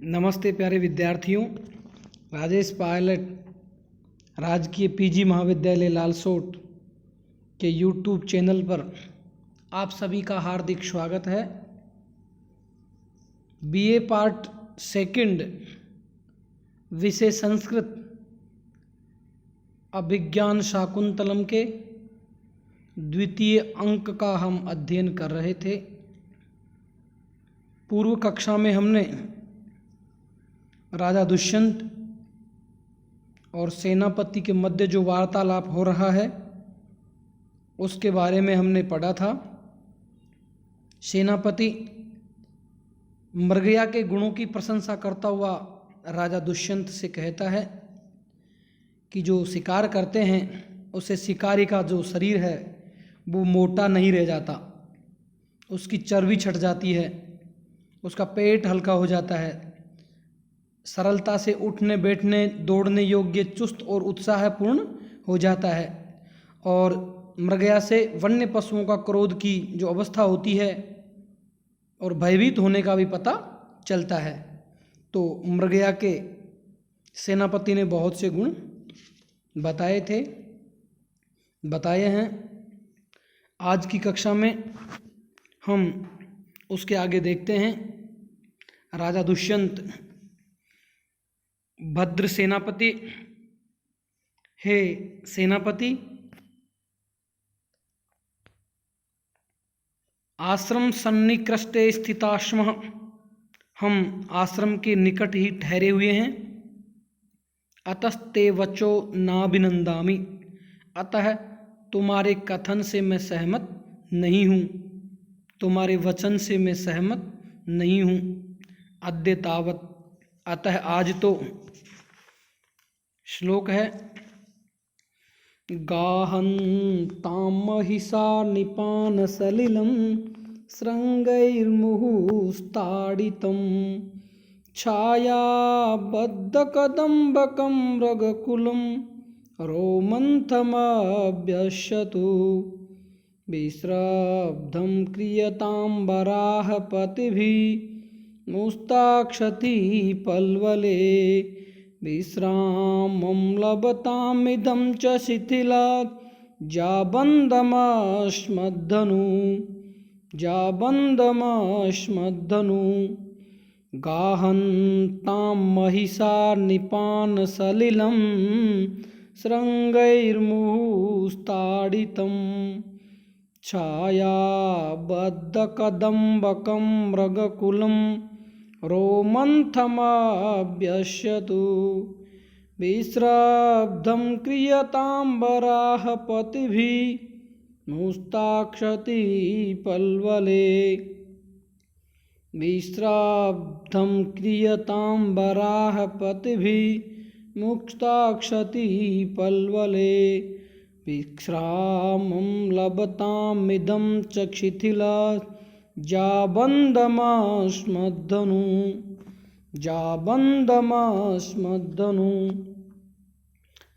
नमस्ते प्यारे विद्यार्थियों। राजेश पायलट राजकीय पीजी महाविद्यालय लालसोट के यूट्यूब चैनल पर आप सभी का हार्दिक स्वागत है। बीए पार्ट सेकंड विषय संस्कृत अभिज्ञान शाकुंतलम के द्वितीय अंक का हम अध्ययन कर रहे थे। पूर्व कक्षा में हमने राजा दुष्यंत और सेनापति के मध्य जो वार्तालाप हो रहा है उसके बारे में हमने पढ़ा था। सेनापति मृगया के गुणों की प्रशंसा करता हुआ राजा दुष्यंत से कहता है कि जो शिकार करते हैं उसे शिकारी का जो शरीर है वो मोटा नहीं रह जाता, उसकी चर्बी छट जाती है, उसका पेट हल्का हो जाता है, सरलता से उठने बैठने दौड़ने योग्य चुस्त और उत्साहपूर्ण हो जाता है और मृगया से वन्य पशुओं का क्रोध की जो अवस्था होती है और भयभीत होने का भी पता चलता है। तो मृगया के सेनापति ने बहुत से गुण बताए हैं। आज की कक्षा में हम उसके आगे देखते हैं। राजा दुष्यंत भद्र सेनापति, हे सेनापति, आश्रम सन्निकृष्टे स्थिताश्मः, हम आश्रम के निकट ही ठहरे हुए हैं। अतस्ते वचो नाभिनंदामि, अतः तुम्हारे कथन से मैं सहमत नहीं हूँ, तुम्हारे वचन से मैं सहमत नहीं हूँ। अद्य तावत, अतः आज तो। श्लोक है गाहन्तां महिषा निपान सलिलं श्रृंगैर्मुहुस्ताडितं छायाबद्धकदम्बकं मृगकुलं रोमन्थमभ्यस्यतु विश्रब्धं क्रियतां वराहपतिभिः मुस्ताक्षति पल्वले विश्रामं लभतामिदं च शिथिलात् जाबन्दमश्मद्धनु गाहन्तां महिषा निपानसलिलं श्रृंगैर्मुहुस्ताडितं छायाबद्धकदम्बकं मृगकुलं रोमन्थमभ्यस्यतु विश्रब्धं क्रियतां वराहपतिभिः मुस्ताक्षति पल्वले विश्रब्धं क्रियतां वराहपतिभिः मुस्ताक्षति पल्वले विश्रामं लभतामिदं च शिथिलात् जाबन्दमश्मद्धनु।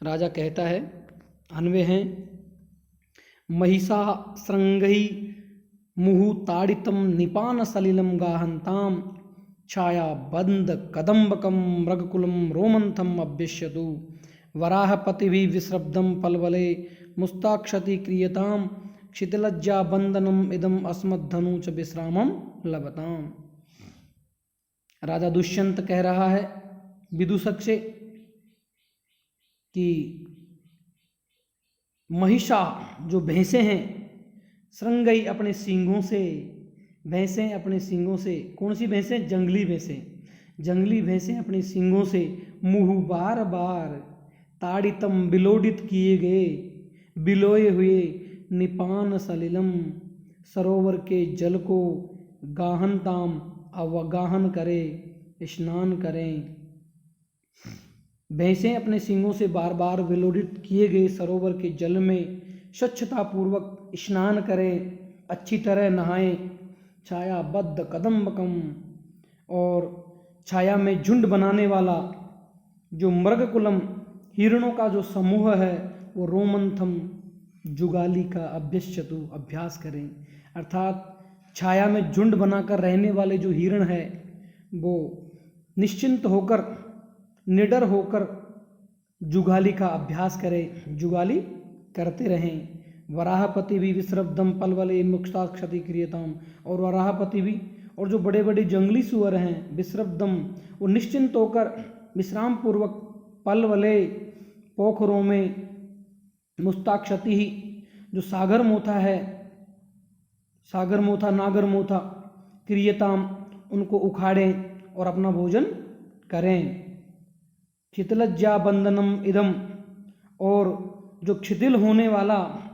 राजा कहता है, अन्वय हैं, महिषा श्रृंगै मुहु ताड़ितं निपान सलिलं गाहन्तां छायाबन्ध कदम्बकं मृगकुलं रोमन्थम अभ्यस्यतु वराहपतिभिः विश्रब्धं पल्वले मुस्ताक्षति क्रियतां क्षितिलज्जा बंधनम इदम अस्मद्धनु च विश्रामम लभताम। राजा दुष्यंत कह रहा है विदूषक से कि महिषा जो भैंसें हैं, श्रृंगई अपने सींगों से, भैंसें अपने सींगों से, कौन सी भैंसें? जंगली भैंसें। जंगली भैंसें अपने सींगों से मुँह बार बार ताड़ितम बिलोडित किए गए, बिलोए हुए, निपान सलिलम सरोवर के जल को गाहनताम अवगाहन करे, स्नान करें। भैंसें अपने सींगों से बार बार विलोडित किए गए सरोवर के जल में स्वच्छता पूर्वक स्नान करें, अच्छी तरह नहाएं। छायाबद्ध कदम्बकम, और छाया में झुंड बनाने वाला जो मृगकुलम हिरणों का जो समूह है वो रोमंथम जुगाली का अभ्यस्यतु अभ्यास करें। अर्थात छाया में झुंड बनाकर रहने वाले जो हिरण है वो निश्चिंत होकर, निडर होकर जुगाली का अभ्यास करें, जुगाली करते रहें। वराहपति भी विश्रब्दम पलवले मुक्ता क्षति क्रियताम, और वराहपति भी और जो बड़े बड़े जंगली सुअर हैं विश्रब्दम, वो निश्चिंत होकर विश्राम पूर्वक पलवले पोखरों में, मुस्ताक्षति ही जो सागर मोथा है, सागर मोथा नागर मोथा, क्रियताम उनको उखाड़ें और अपना भोजन करें। शिथिलज्जा बंधनम इदम, और जो शिथिल होने वाला,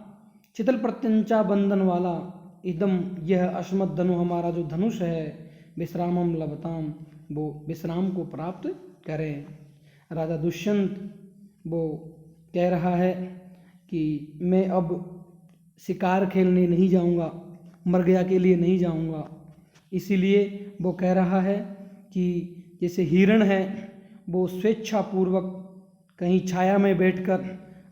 शिथिल प्रत्यंचा बंधन वाला, इदम यह अश्मत धनु हमारा जो धनुष है, विश्रामम लभताम वो विश्राम को प्राप्त करें। राजा दुष्यंत वो कह रहा है कि मैं अब शिकार खेलने नहीं जाऊंगा, मृगया के लिए नहीं जाऊंगा। इसीलिए वो कह रहा है कि जैसे हिरण है वो स्वेच्छापूर्वक कहीं छाया में बैठकर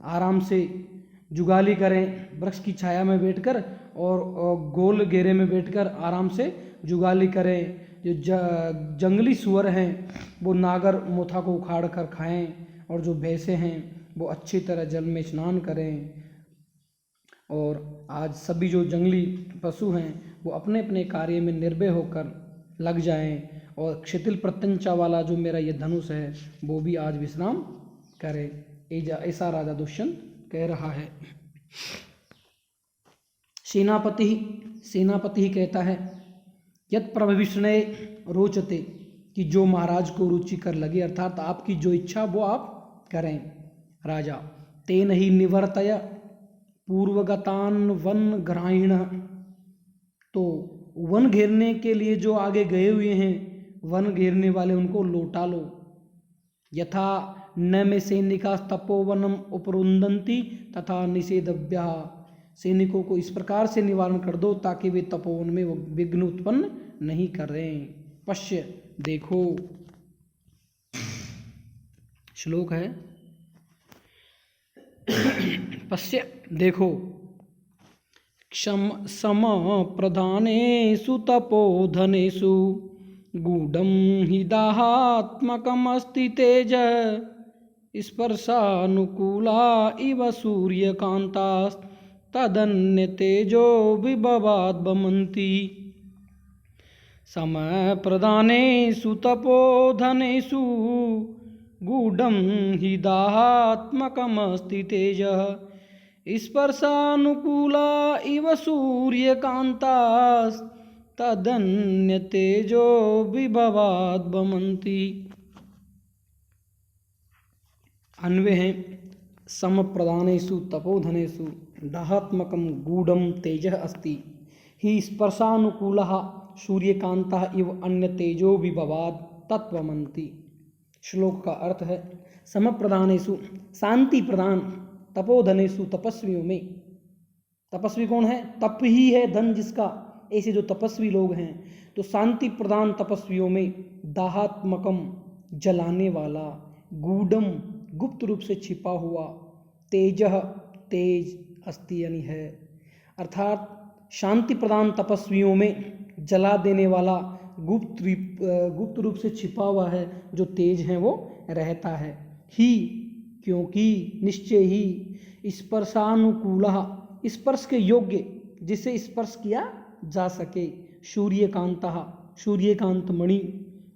आराम से जुगाली करें, वृक्ष की छाया में बैठकर और गोल घेरे में बैठकर आराम से जुगाली करें। जो जंगली सुअर हैं वो नागर मोथा को उखाड़ कर खाएं, और जो भैंसे हैं वो अच्छी तरह जल में स्नान करें। और आज सभी जो जंगली पशु हैं वो अपने अपने कार्य में निर्भय होकर लग जाएं, और शिथिल प्रत्यंचा वाला जो मेरा ये धनुष है वो भी आज विश्राम करे। ऐसा राजा दुष्यंत कह रहा है। सेनापति ही कहता है यत् प्रभविष्णे रोचते, कि जो महाराज को रुचिकर लगे, अर्थात आपकी जो इच्छा वो आप करें। राजा तेन ही निवर्तय पूर्वगतान वन ग्राहीण, तो वन घेरने के लिए जो आगे गए हुए हैं वन घेरने वाले उनको लौटा लो। यथा न में सैनिका तपोवनम उपरुंदंती तथा निषेधव्या, सैनिकों को इस प्रकार से निवारण कर दो ताकि वे तपोवन में विघ्न उत्पन्न नहीं करें। पश्य देखो, श्लोक है पश्य देखो, क्षम सम प्रधानेषु तपोधनेषु गूढ़ं हि दाहात्मकमस्ति तेज, स्पर्शानुकूला इव सूर्यकान्तास्तदन्य तेजो विभवाद् भमन्ति। समय प्रधानेषु तपोधनेषु गूढ़ं हि दाहात्मकमस्ति तेज, स्पर्शानुकूला इव सूर्यकान्तास्तदन्य तेजो विभवाद् भमन्ति। अन्वय है सम प्रधानेषु तपोधनेषु दाहात्मकं गूढ़ं तेजः अस्ति हि स्पर्शानुकूलः सूर्यकान्तः इव अन्य तेजो विभवाद् तत्त्वमन्ति। श्लोक का अर्थ है सम प्रधानेषु, शांति प्रदान, तपोधनेषु, तपस्वियों में। तपस्वी कौन है? तप ही है धन जिसका, ऐसे जो तपस्वी लोग हैं। तो शांति प्रदान तपस्वियों में दाहात्मकम जलाने वाला, गूढ़म गुप्त रूप से छिपा हुआ, तेजः तेज अस्ति यानी है, अर्थात शांति प्रदान तपस्वियों में जला देने वाला गुप्त रूप से छिपा हुआ है जो तेज है वो रहता है। ही क्योंकि निश्चय ही स्पर्शानुकूलः, स्पर्श के योग्य, जिसे स्पर्श किया जा सके, सूर्यकांतः सूर्यकांत मणि,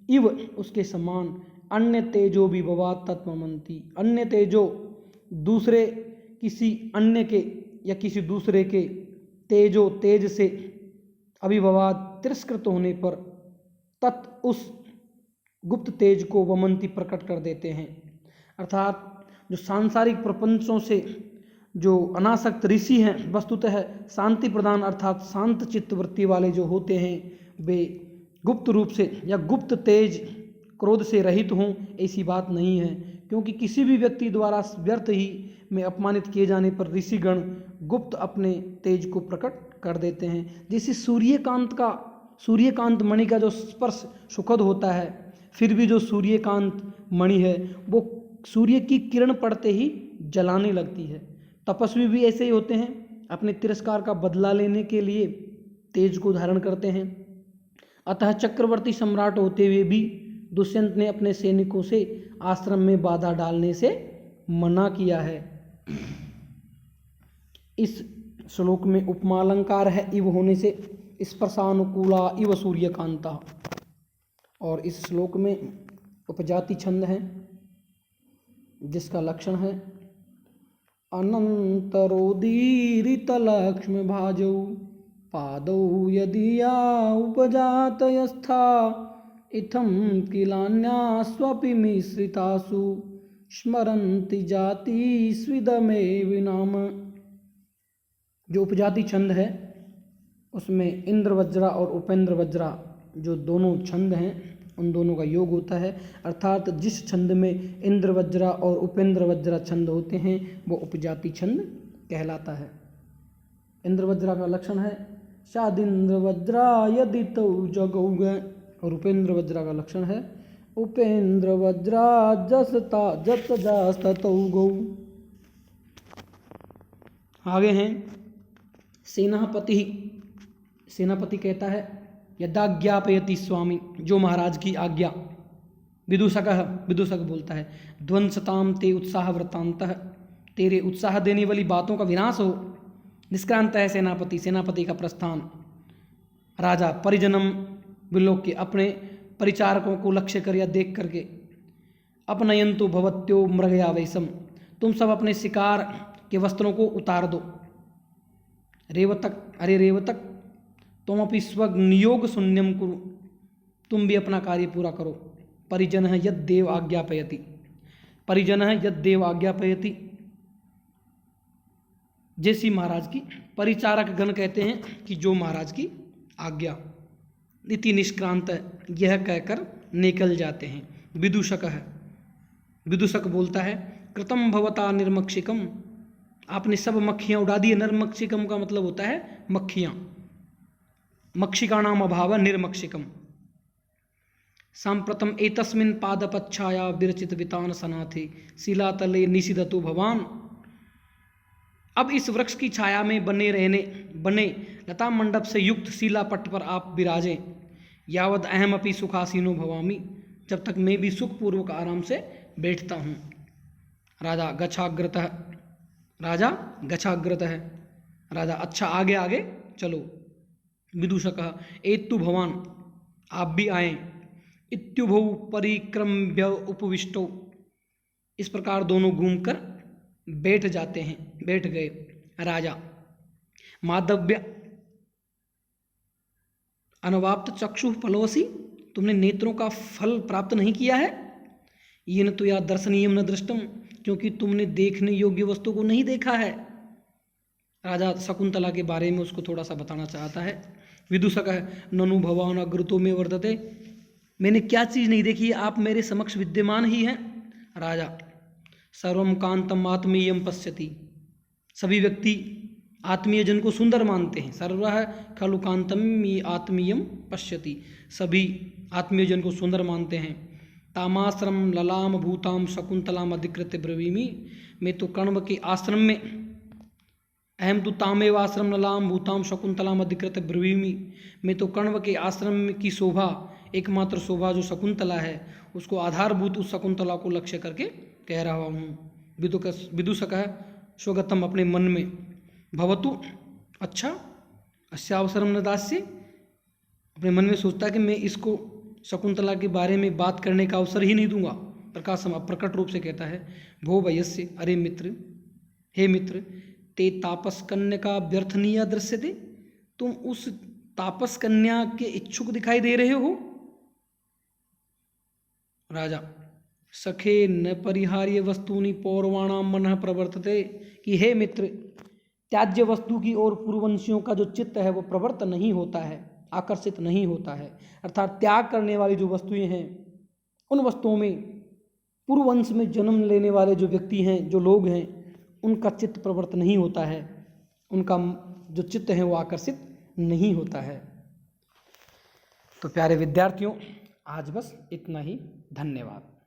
इव उसके समान, अन्य तेजो विभवात् तत्त्वमन्ति, अन्य तेजो दूसरे किसी अन्य के या किसी दूसरे के तेजो तेज से अभिभवाद तिरस्कृत होने पर तत् उस गुप्त तेज को वमंती प्रकट कर देते हैं। अर्थात जो सांसारिक प्रपंचों से जो अनासक्त ऋषि हैं, वस्तुतः शांति प्रदान अर्थात शांत चित्तवृत्ति वाले जो होते हैं, वे गुप्त रूप से या गुप्त तेज क्रोध से रहित हों ऐसी बात नहीं है, क्योंकि किसी भी व्यक्ति द्वारा व्यर्थ ही में अपमानित किए जाने पर ऋषिगण गुप्त अपने तेज को प्रकट कर देते हैं। जैसे सूर्यकांत मणि का जो स्पर्श सुखद होता है, फिर भी जो सूर्यकांत मणि है वो सूर्य की किरण पड़ते ही जलाने लगती है। तपस्वी भी ऐसे ही होते हैं, अपने तिरस्कार का बदला लेने के लिए तेज को धारण करते हैं। अतः चक्रवर्ती सम्राट होते हुए भी दुष्यंत ने अपने सैनिकों से आश्रम में बाधा डालने से मना किया है। इस श्लोक में उपमालंकार है इव होने से स्पर्शानुकूला इव सूर्यकांता, और इस श्लोक में उपजाति छंद है जिसका लक्षण है अनंतरोदीरित लक्ष्म भाजौ पादौ यदिया उपजातयस्था इत्थं किलान्यास्वपि मिश्रितासु स्मरन्ति जाति स्विदमे विनाम। जो उपजाति छंद है उसमें इंद्र वज्रा और उपेंद्र वज्रा जो दोनों छंद हैं उन दोनों का योग होता है, अर्थात जिस छंद में इंद्र वज्रा और उपेंद्र वज्रा छंद होते हैं वो उपजाति छंद कहलाता है। इंद्र वज्रा का लक्षण है शादिंद्र वज्रा यदि तौ जगौग, और उपेंद्र वज्रा का लक्षण है उपेंद्र वज्रा जसता जत जास्तौ गौ। आगे हैं सेनापति। सेनापति कहता है यदाज्ञापयति स्वामी, जो महाराज की आज्ञा। विदूषकः, विदूषक बोलता है ध्वंसताम ते उत्साह वृत्तांतः, तेरे उत्साह देने वाली बातों का विनाश हो। निष्क्रांत है सेनापति, सेनापति का प्रस्थान। राजा परिजनम विलोक्य, अपने परिचारकों को लक्ष्य कर या देख करके। अपनयंतु भवत्यो मृगया वैसम, तुम सब अपने शिकार के वस्त्रों को उतार दो। रेवतक, अरे रेवतक तुम अपनी स्वनियोग शून्यम कुरु, तुम भी अपना कार्य पूरा करो। परिजन है यद देव आज्ञापयति, परिजन है यद देव आज्ञापयति, जैसी महाराज की परिचारक गण कहते हैं कि जो महाराज की आज्ञा। इति निष्क्रांत, यह कहकर निकल जाते हैं। विदूषक है, विदूषक बोलता है कृतम भवता निर्मक्षिकम, आपने सब मक्खियाँ उड़ा दी। निर्मक्षिकम का मतलब होता है मक्खियाँ, मक्षिकाणाम अभाव निर्मक्षिकम। सांप्रतम एतस्मिन् पादपच्छाया विरचित वितान सनाथे शिलातले निषिदतु भवान, अब इस वृक्ष की छाया में बने लता मंडप से युक्त शिलापट्ट पर आप विराजें। यावद अहम अपि सुखासीनो भवामी, जब तक मैं भी सुखपूर्वक आराम से बैठता हूँ। राजा गच्छाग्रतः, राजा गच्छाग्रतः, राजा अच्छा आगे आगे चलो। विदूषकः एत्तु भवान, आप भी आएँ। इत्युभौ परिक्रम्य उपविष्टौ, इस प्रकार दोनों घूमकर बैठ जाते हैं, बैठ गए। राजा माधव्य अनवाप्त चक्षु फलोसी, तुमने नेत्रों का फल प्राप्त नहीं किया है। ये न तो या दर्शनीयम न दृष्टम, क्योंकि तुमने देखने योग्य वस्तु को नहीं देखा है। राजा शकुंतला के बारे में उसको थोड़ा सा बताना चाहता है। विदूषक है ननु भवान अग्रतो में वर्तते, मैंने क्या चीज़ नहीं देखी, आप मेरे समक्ष विद्यमान ही हैं। राजा सर्वम कांतम आत्मीयम पश्यति, सभी व्यक्ति आत्मीय जन को सुंदर मानते हैं। सर्व खलु कांतम आत्मीयम पश्यति, सभी आत्मीय जन को सुंदर मानते हैं। तामाश्रम ललाम भूताम शकुंतलाम अधिकृत्य ब्रवीमि, मैं तो कण्व के आश्रम में, अहम तो तामेव आश्रम ललाम भूताम शकुंतलाम अधिकृत्य ब्रवीमि, मैं तो कण्व के आश्रम की शोभा, एकमात्र शोभा जो शकुंतला है, उसको आधारभूत उस शकुंतला को लक्ष्य करके कह रहा हूँ। विदूषक है स्वगतम, अपने मन में। भवतु, अच्छा, अस्यावसरम न दास्य, अपने मन में सोचता है कि मैं इसको शकुंतला के बारे में बात करने का अवसर ही नहीं दूंगा। प्रकट रूप से कहता है भो वयस्य, अरे मित्र, हे मित्र, ते तापस कन्या का व्यर्थनीय दृश्यते, तुम उस तापस कन्या के इच्छुक दिखाई दे रहे हो। राजा सखे न परिहार्य वस्तुनि पौरवाणाम मनः प्रवर्तते, कि हे मित्र, त्याज्य वस्तु की ओर पूर्ववंशियों का जो चित्त है वो प्रवृत्त नहीं होता है, आकर्षित नहीं होता है। अर्थात त्याग करने वाली जो वस्तुएं हैं, उन वस्तुओं में पूर्ववंश में जन्म लेने वाले जो व्यक्ति हैं, जो लोग हैं, उनका चित्त प्रवृत्त नहीं होता है, उनका जो चित्त है वो आकर्षित नहीं होता है। तो प्यारे विद्यार्थियों, आज बस इतना ही। धन्यवाद।